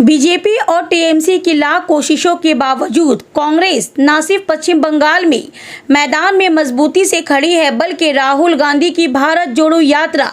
BJP और TMC की लाख कोशिशों के बावजूद कांग्रेस न सिर्फ पश्चिम बंगाल में मैदान में मजबूती से खड़ी है, बल्कि राहुल गांधी की भारत जोड़ो यात्रा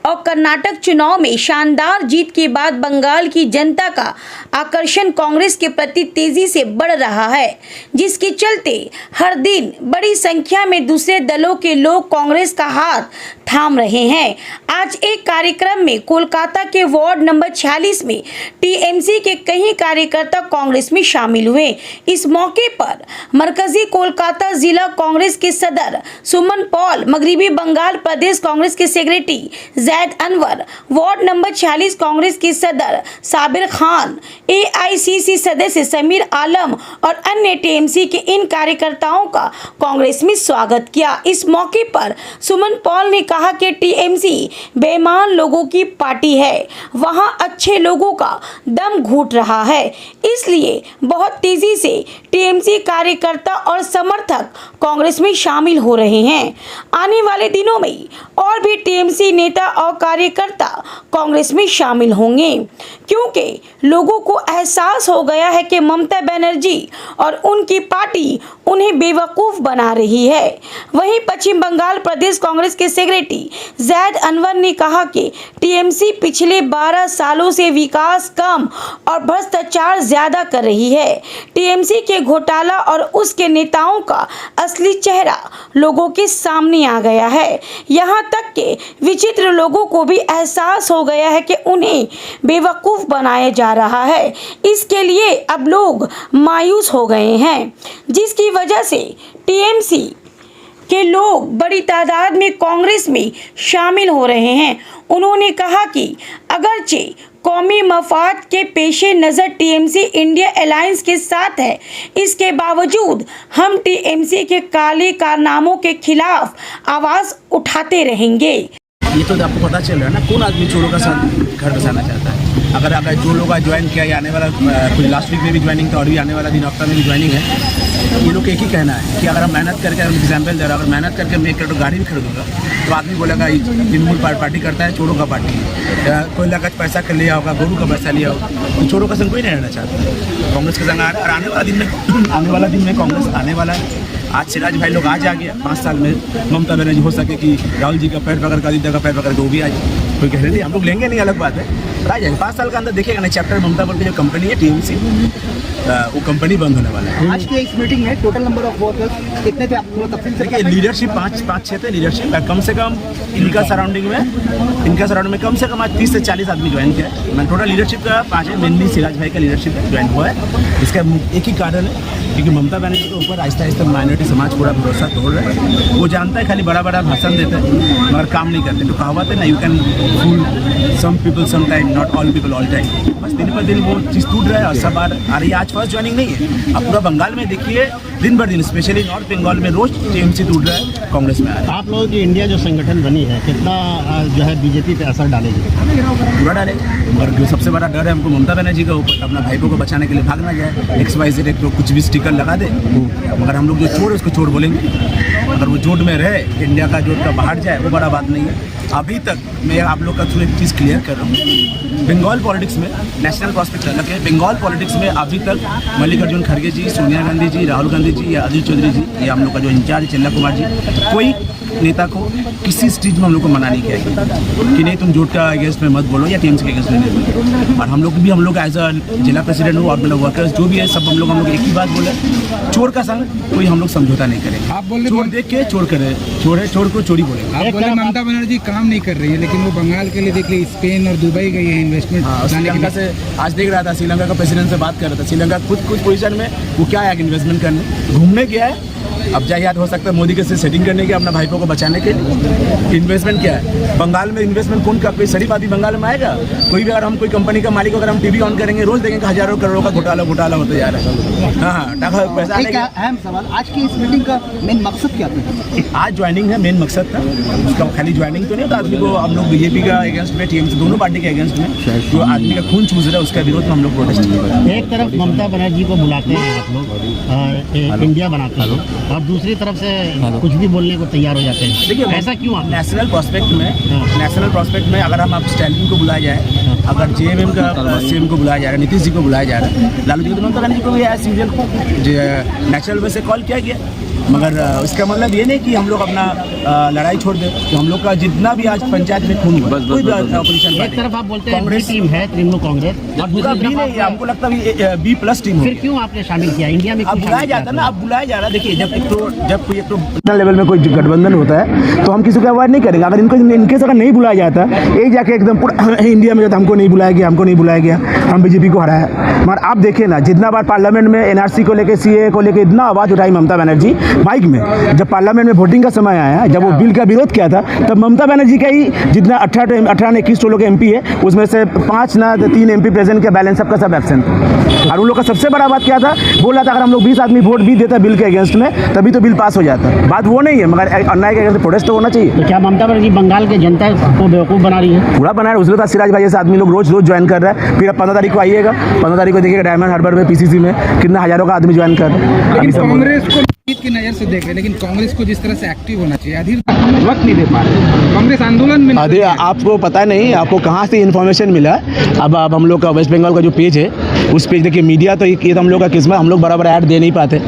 और कर्नाटक चुनाव में शानदार जीत के बाद बंगाल की जनता का आकर्षण कांग्रेस के प्रति तेजी से बढ़ रहा है, जिसके चलते हर दिन बड़ी संख्या में दूसरे दलों के लोग कांग्रेस का हाथ थाम रहे हैं। आज एक कार्यक्रम में कोलकाता के वार्ड नंबर 46 में टीएमसी के कई कार्यकर्ता कांग्रेस में शामिल हुए। इस मौके पर मरकजी कोलकाता जिला कांग्रेस के सदर सुमन पॉल, मगरबी बंगाल प्रदेश कांग्रेस के secretary Zaid Anwar, ward number 46 Congress के सदर साबिर खान, एआईसीसी सदस्य समीर आलम और अन्य टीएमसी के इन कार्यकर्ताओं का कांग्रेस में स्वागत किया। इस मौके पर सुमन पॉल ने कहा कि टीएमसी बेईमान लोगों की पार्टी है, वहां अच्छे लोगों का दम घुट रहा है, इसलिए बहुत तेजी से टीएमसी कार्यकर्ता और समर्थक कांग्रेस में शामिल हो रहे हैं। आने वाले दिनों में और भी टीएमसी नेता और कार्यकर्ता कांग्रेस में शामिल होंगे, क्योंकि लोगों को एहसास हो गया है कि ममता बनर्जी और उनकी पार्टी उन्हें बेवकूफ़ बना रही है। वहीं पश्चिम बंगाल प्रदेश कांग्रेस के सेक्रेटरी जैद अनवर ने कहा कि टीएमसी पिछले 12 सालों से विकास कम और भ्रष्टाचार ज्यादा कर रही है। टीएमसी के घोटाला और उसके नेताओं का असली चेहरा लोगों के सामने आ गया है। यहाँ तक कि विचित्र लोगों को भी एहसास हो गया है कि उन्हें बेवकूफ़ बनाया जा रहा है। इसके लिए अब लोग मायूस हो गए हैं, जिसकी वजह से टीएमसी के लोग बड़ी तादाद में कांग्रेस में शामिल हो रहे हैं। उन्होंने कहा कि अगरचे कौमी मफाद के पेशे नज़र टीएमसी इंडिया अलायंस के साथ है, इसके बावजूद हम टीएमसी के काले कारनामों के खिलाफ आवाज़ उठाते रहेंगे। ये तो आपको पता चल रहा है ना, कौन आदमी चोरों का साथ घर बसाना चाहता है। अगर जो लोग ज्वाइन किया, या आने वाला कुछ लास्ट वीक में भी ज्वाइनिंग था और भी आने वाला दिन हफ्ता में भी ज्वाइनिंग है, ये लोग एक ही कहना है कि अगर हम मेहनत करके, एग्जाम्पल दे रहा, अगर मेहनत करके मैं एक करोड़ गाड़ी भी खरीदूंगा तो आदमी बोलेगा तृणमूल पार्टी करता है, चोरों का पार्टी है। कोई लगा पैसा कर लिया होगा, गोरू का पैसा लिया होगा, तो चोरों का संग कोई नहीं रहना चाहता। कांग्रेस के संग आने वाला दिन में कांग्रेस आने वाला है। आज सिराज भाई लोग आज आ गया, 5 साल में ममता बनर्जी हो सके कि राहुल जी का पैर पकड़ कर, आदित्य का पैर पकड़ के वो भी आ जाए। कोई कह रहे थे हम लोग लेंगे नहीं, अलग बात है, आ जाएंगे 5 साल के अंदर। देखिएगा ना चैप्टर ममता बोल के जो कंपनी है टीएमसी, वो कंपनी बंद होने वाला है। आज की इस मीटिंग में टोटल नंबर ऑफ वर्कर्स कितने थे? आपको तफसील से देखिए, लीडरशिप 5-6 थे लीडरशिप। कम से कम इनका सराउंडिंग में कम से कम आज 30 से 40 आदमी ज्वाइन किया है। मैं टोटल लीडरशिप का 5 है, मेनली सिराज भाई का लीडरशिप ज्वाइन हुआ है। इसका एक ही कारण है क्योंकि ममता बनर्जी के ऊपर आहिस्ता आहिस्ता माइनॉरिटी समाज पूरा भरोसा तोड़ रहा है। वो जानता है खाली बड़ा बड़ा भाषण देते हैं मगर काम नहीं करते। तो कहावत है ना, you can fool some people some time, not all people all time. बस दिन पर दिन वो चीज़ टूट रहा है और सब आ रही है। आज फर्स्ट ज्वाइनिंग नहीं है, अब पूरा बंगाल में देखिए दिन भर दिन, स्पेशली नॉर्थ बंगाल में रोज टीएमसी टूट रहा है, कांग्रेस में आ रहा है। आप लोगों की इंडिया जो संगठन बनी है, कितना जो है बीजेपी पे असर डालेगी? पूरा डालेगा। और जो सबसे बड़ा डर है हमको ममता बनर्जी का ऊपर, अपना भाईपों को बचाने के लिए भागना जाए, XYZ एक तो कुछ भी स्टिकर लगा दे, मगर हम लोग जो चोर है उसको चोर बोलेंगे। अगर वो जोड़ में रहे, इंडिया का जोड़ का बाहर जाए, वो बड़ा बात नहीं है। अभी तक मैं आप लोग का थ्रू एक चीज़ क्लियर कर रहा हूँ, बंगाल पॉलिटिक्स में नेशनल प्रॉस्पेक्ट अलग है। बंगाल पॉलिटिक्स में अभी तक मल्लिकार्जुन खड़गे जी, सोनिया गांधी जी, राहुल गांधी जी या अधीर चौधरी जी, ये हम लोग का जो इंचार्ज चंदा कुमार जी, कोई नेता को किसी चीज़ में हम लोग को मना नहीं किया कि नहीं तुम जोट का अगेंस्ट में मत बोलो या टीएमसी के अगेंस्ट में नहीं बोलो। और हम लोग एज अ जिला प्रेसिडेंट हो और मतलब वर्कर्स जो भी है सब हम लोग एक ही बात बोले, चोर का संग कोई हम लोग समझौता नहीं करेंगे। आप बोले चोर देख के चोर करे, चोर को चोरी बोलेंगे। आप बोले ममता बनर्जी काम नहीं कर रही है, लेकिन वो बंगाल के लिए देख ली स्पेन और दुबई गई है इन्वेस्टमेंट। श्रीलंका से आज देख रहा था, श्रीलंका का प्रेसिडेंट से बात कर रहा था। श्रीलंका कुछ पोजीशन में वो क्या है, इन्वेस्टमेंट करने घूमने गया है। अब जा याद हो सकता है मोदी के से सेटिंग करने के, अपना भाईपों को बचाने के लिए। इन्वेस्टमेंट क्या है बंगाल में? इन्वेस्टमेंट कौन का? कोई शरीफ आदमी बंगाल में आएगा? कोई भी, अगर हम कोई कंपनी का मालिक, अगर हम टीवी ऑन करेंगे रोज देखेंगे हजारों करोड़ों का घोटाला होते जा रहा है। हाँ, पैसा। एक अहम सवाल, आज की इस मीटिंग का मेन मकसद क्या था? आज ज्वाइनिंग है, मेन मकसद था उसका। खाली ज्वाइनिंग तो नहीं, एक आदमी को हम लोग बीजेपी का अगेंस्ट में, टीएमसी दोनों पार्टी के अगेंस्ट में जो आदमी का खून चूस रहा है उसका विरोध में हम लोग प्रोटेस्ट कर रहे हैं। एक तरफ ममता बनर्जी को बुलाते हैं आप लोग, इंडिया बनाते हैं, और दूसरी तरफ से कुछ भी बोलने को तैयार हो जाते हैं। देखिए ऐसा क्यों आप? नेशनल प्रोस्पेक्ट में अगर हम आप स्टैलिन को बुलाया जाए, अगर जेएमएम का सीएम को बुलाया जा रहा है, नीतीश जी को बुलाया जा रहा है, लालू जी को, ममता बनर्जी को भी एज यूजुअल नेचुरल वे से कॉल किया गया, मगर इसका मतलब ये नहीं कि हम लोग अपना लड़ाई छोड़ दें। तो हम लोग का जितना भी आज पंचायत में खून हुआ, कोई भी ऑपोजिशन एक तरफ आप बोलते हैं कांग्रेस टीम है, तृणमूल कांग्रेस, और पूरा दूसरी भी तरफ नहीं, हमको लगता है B+ टीम फिर क्यों आपने शामिल किया इंडिया में? अब बुलाया जाता है ना, अब बुलाया जा रहा है। देखिए जब कोई एक तो लेवल में कोई गठबंधन होता है तो हम किसी को अवॉइड नहीं करेंगे। अगर इनके अगर नहीं बुलाया जाता, एक जाके एकदम पूरा इंडिया में जाता हमको नहीं बुलाया गया, हम बीजेपी को हराया। मगर आप देखिए ना, जितना बार पार्लियामेंट में NRC को लेकर, CAA को लेकर इतना आवाज़ उठाई ममता बनर्जी माइक में, जब पार्लियामेंट में वोटिंग का समय आया, जब वो बिल का विरोध किया था, तब ममता बनर्जी का ही जितना 18-21 लोग MP है, उसमें से 5 ना 3 MP प्रेजेंट किया, बैलेंस सबका सब एब्सेंट। और उन लोग का सबसे बड़ा बात क्या था, बोला था अगर हम लोग 20 आदमी वोट भी देता बिल के अगेंस्ट में तभी तो बिल पास हो जाता। बात वो नहीं है, मगर अन्याय के अगेंस्ट प्रोटेस्ट तो होना चाहिए। तो क्या ममता बनर्जी बंगाल के जनता को बेवकूफ़ बना रही है? पूरा बना है। उसके बाद सिराज भाई जैसे आदमी लोग रोज ज्वाइन कर रहा है। फिर अब 15 तारीख को आइएगा, 15 तारीख को देखिएगा डायमंड हार्बर में PCC में कितना हजारों का आदमी ज्वाइन कर रहा है। लेकिन कांग्रेस को जीत की नजर से देख रहे हैं, लेकिन कांग्रेस को जिस तरह से एक्टिव होना चाहिए, अधीर वक्त नहीं दे पा रहे। कांग्रेस आंदोलन में अरे आपको पता नहीं आपको कहाँ से इन्फॉर्मेशन मिला। अब हम लोग का वेस्ट बंगाल का जो पेज है, उस पेज देखिए मीडिया तो ये तो हम लोग का किस्मत, हम लोग बराबर ऐड दे नहीं पाते,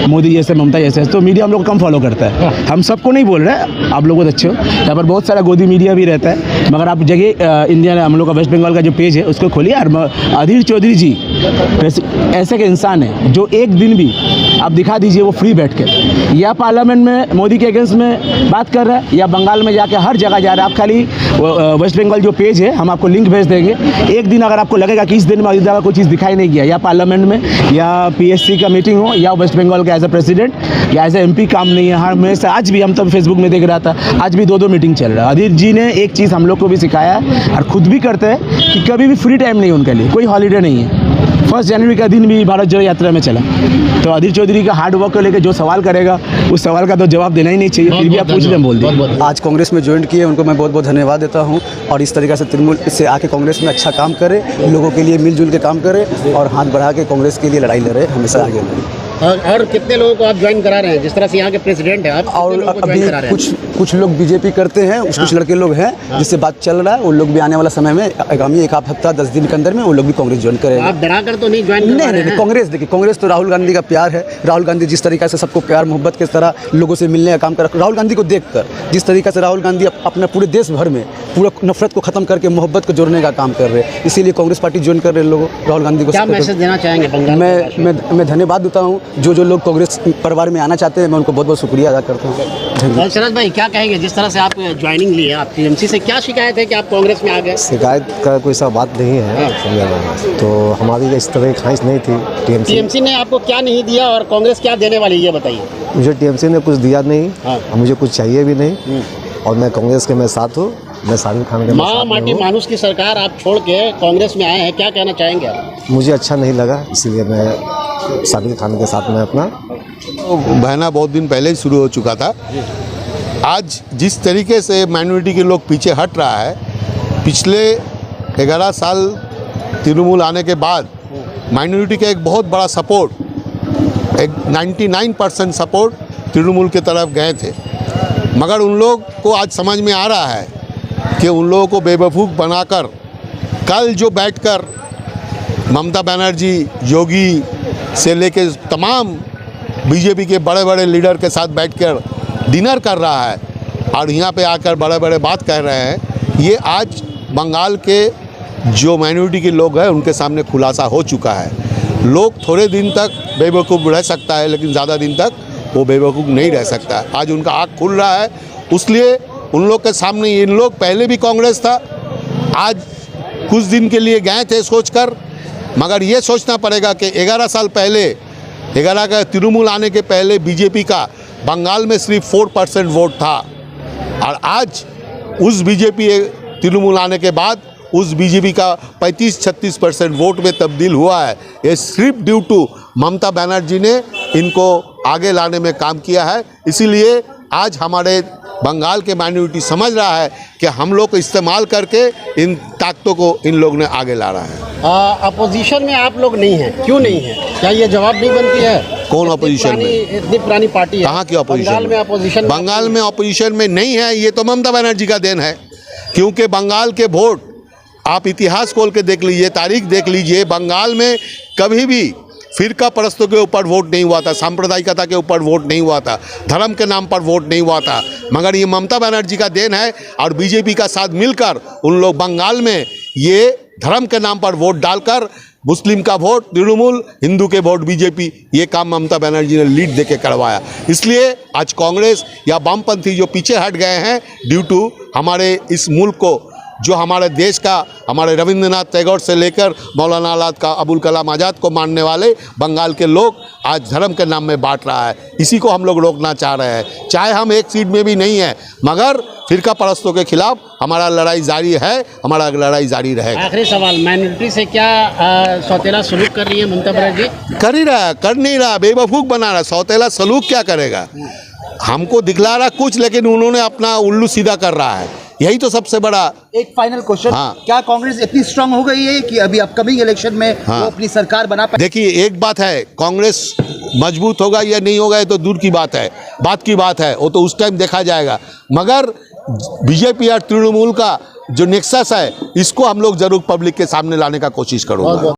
मोदी जैसे, ममता जैसे, तो मीडिया हम लोग को कम फॉलो करता है। हम सबको नहीं बोल रहे, आप लोग अच्छे हो, यहाँ पर बहुत सारा गोदी मीडिया भी रहता है, मगर आप जगह इंडिया हम लोग का वेस्ट बंगाल का जो पेज है उसको खोलिए। और अधीर चौधरी जी ऐसे के इंसान है जो एक दिन भी आप दिखा दीजिए वो फ्री बैठ के या पार्लियामेंट में मोदी के अगेंस्ट में बात कर रहा है या बंगाल में जाके हर जगह जा रहा है। आप खाली वेस्ट बंगाल जो पेज है, हम आपको लिंक भेज देंगे। एक दिन अगर आपको लगेगा कि इस दिन में इस जगह कोई चीज़ दिखाई नहीं गया, या पार्लियामेंट में या PSC का मीटिंग हो या वेस्ट बंगाल का एज ए प्रेसिडेंट या एज ए MP काम नहीं है, हर में से आज भी हम तब फेसबुक में देख रहा था, आज भी 2 मीटिंग चल रहा है। अधीर जी ने एक चीज़ हम लोग को भी सिखाया और खुद भी करते हैं कि कभी भी फ्री टाइम नहीं उनके लिए, कोई हॉलीडे नहीं है। 1 जनवरी का दिन भी भारत जोड़ो यात्रा में चला। तो अधीर चौधरी का हार्ड वर्क को लेकर जो सवाल करेगा उस सवाल का तो जवाब देना ही नहीं चाहिए, फिर भी आप पूछ लें बोल दिए। आज कांग्रेस में ज्वाइन किए, उनको मैं बहुत बहुत धन्यवाद देता हूं, और इस तरीक़े से तृणमूल से आके कांग्रेस में अच्छा काम करे, लोगों के लिए मिलजुल के काम करे और हाथ बढ़ा के कांग्रेस के लिए लड़ाई लड़े, हमेशा आगे लड़े। और कितने लोगों को आप ज्वाइन करा रहे हैं? जिस तरह से यहाँ के प्रेसिडेंट हैं आप, और अभी कुछ लोग बीजेपी करते हैं, कुछ लड़के लोग हैं जिससे बात चल रहा है, वो लोग भी आने वाला समय में आगामी 1 हफ्ता 10 दिन के अंदर में वो लोग भी कांग्रेस ज्वाइन करेंगे। आप डरा कर तो नहीं ज्वाइन कर रहे हैं? कांग्रेस देखिए, कांग्रेस तो राहुल गांधी का प्यार है। राहुल गांधी जिस तरीके से सबको प्यार मोहब्बत के तरह लोगों से मिलने का काम कर, राहुल गांधी को देखकर जिस तरीके से राहुल गांधी अपने पूरे देश भर में पूरा नफरत को खत्म करके मोहब्बत को जोड़ने का काम कर रहे हैं, इसीलिए कांग्रेस पार्टी ज्वाइन कर रहे हैं लोग राहुल गांधी को। क्या मैसेज देना चाहेंगे बंगाल? मैं धन्यवाद देता हूँ जो लोग कांग्रेस परिवार में आना चाहते हैं, मैं उनको बहुत बहुत शुक्रिया अदा करता हूँ। शरद भाई क्या कहेंगे, जिस तरह से आप ज्वाइनिंग लिए, आप TMC से क्या शिकायत है कि आप कांग्रेस में आ गए? शिकायत का कोई सा बात नहीं है, तो हमारी इस तरह की ख्वाहिश नहीं थी। TMC ने आपको क्या नहीं दिया और कांग्रेस क्या देने वाली है, ये बताइए। मुझे TMC ने कुछ दिया नहीं और मुझे कुछ चाहिए भी नहीं, और मैं कांग्रेस के मैं साथ हूँ, मैं शाकिर खान के माँ माटी मानुस की सरकार आप छोड़ के कांग्रेस में आए हैं, क्या कहना चाहेंगे आप? मुझे अच्छा नहीं लगा, इसलिए मैं शाकिर खान के साथ में अपना बहना बहुत दिन पहले ही शुरू हो चुका था। आज जिस तरीके से माइनॉरिटी के लोग पीछे हट रहा है, पिछले 11 साल तृणमूल आने के बाद माइनॉरिटी का एक बहुत बड़ा सपोर्ट, एक 99% सपोर्ट तृणमूल के तरफ गए थे, मगर उन लोग को आज समझ में आ रहा है कि उन लोगों को बेवकूफ़ बनाकर कल जो बैठकर ममता बनर्जी, योगी से लेके तमाम बीजेपी के बड़े बड़े लीडर के साथ बैठकर डिनर कर रहा है और यहाँ पे आकर बड़े बड़े बात कह रहे हैं, ये आज बंगाल के जो माइनॉरिटी के लोग हैं उनके सामने खुलासा हो चुका है। लोग थोड़े दिन तक बेवकूफ़ रह सकता है, लेकिन ज़्यादा दिन तक वो बेवकूफ़ नहीं रह सकता है। आज उनका आँख खुल रहा है, इसलिए उन लोग के सामने, इन लोग पहले भी कांग्रेस था, आज कुछ दिन के लिए गए थे सोचकर, मगर ये सोचना पड़ेगा कि 11 साल पहले, 11 का तृणमूल आने के पहले बीजेपी का बंगाल में सिर्फ 4% वोट था, और आज उस बीजेपी तृणमूल आने के बाद उस बीजेपी का 35-36% वोट में तब्दील हुआ है। ये सिर्फ ड्यू टू ममता बनर्जी ने इनको आगे लाने में काम किया है। इसीलिए आज हमारे बंगाल के माइनॉरिटी समझ रहा है कि हम लोग को इस्तेमाल करके इन ताकतों को इन लोग ने आगे ला रहा है। अपोजिशन में आप लोग नहीं हैं, क्यों नहीं हैं? क्या ये जवाब नहीं बनती है? कौन अपोजिशन में? इतनी पुरानी पार्टी है। कहाँ की अपोजिशन? बंगाल में अपोजिशन, बंगाल में अपोजिशन में नहीं है, ये तो ममता बनर्जी का देन है। क्योंकि बंगाल के वोट आप इतिहास खोल के देख लीजिए, तारीख देख लीजिए, बंगाल में कभी भी फिरका परस्तों के ऊपर वोट नहीं हुआ था, सांप्रदायिकता के ऊपर वोट नहीं हुआ था, धर्म के नाम पर वोट नहीं हुआ था। मगर ये ममता बनर्जी का देन है और बीजेपी का साथ मिलकर उन लोग बंगाल में ये धर्म के नाम पर वोट डालकर मुस्लिम का वोट तृणमूल, हिंदू के वोट बीजेपी, ये काम ममता बनर्जी ने लीड देके करवाया। इसलिए आज कांग्रेस या वामपंथी जो पीछे हट गए हैं ड्यू टू हमारे इस मुल्क को, जो हमारे देश का, हमारे रविंद्रनाथ टैगोर से लेकर मौलाना आज़ाद का, अबुल कलाम आज़ाद को मानने वाले बंगाल के लोग आज धर्म के नाम में बांट रहा है। इसी को हम लोग रोकना चाह रहे हैं। चाहे हम एक सीट में भी नहीं है, मगर फिरका परस्तों के खिलाफ हमारा लड़ाई जारी है, हमारा लड़ाई जारी रहेगा। आखिरी सवाल, माइनॉरिटी से क्या सौतेला सलूक कर रही है ममता बनर्जी? कर ही रहा, कर नहीं रहा, बेवकूफ़ बना रहा। सौतेला सलूक क्या करेगा? हमको दिखला रहा कुछ, लेकिन उन्होंने अपना उल्लू सीधा कर रहा है। यही तो सबसे बड़ा। एक फाइनल क्वेश्चन, हाँ। क्या कांग्रेस इतनी स्ट्रांग हो गई है कि अभी अपकमिंग इलेक्शन में वो अपनी सरकार बना पाए? देखिए, एक बात है, कांग्रेस मजबूत होगा या नहीं होगा ये तो दूर की बात है, बात की बात है, वो तो उस टाइम देखा जाएगा। मगर बीजेपी और तृणमूल का जो नेक्सस है, इसको हम लोग जरूर पब्लिक के सामने लाने का कोशिश करूँगा।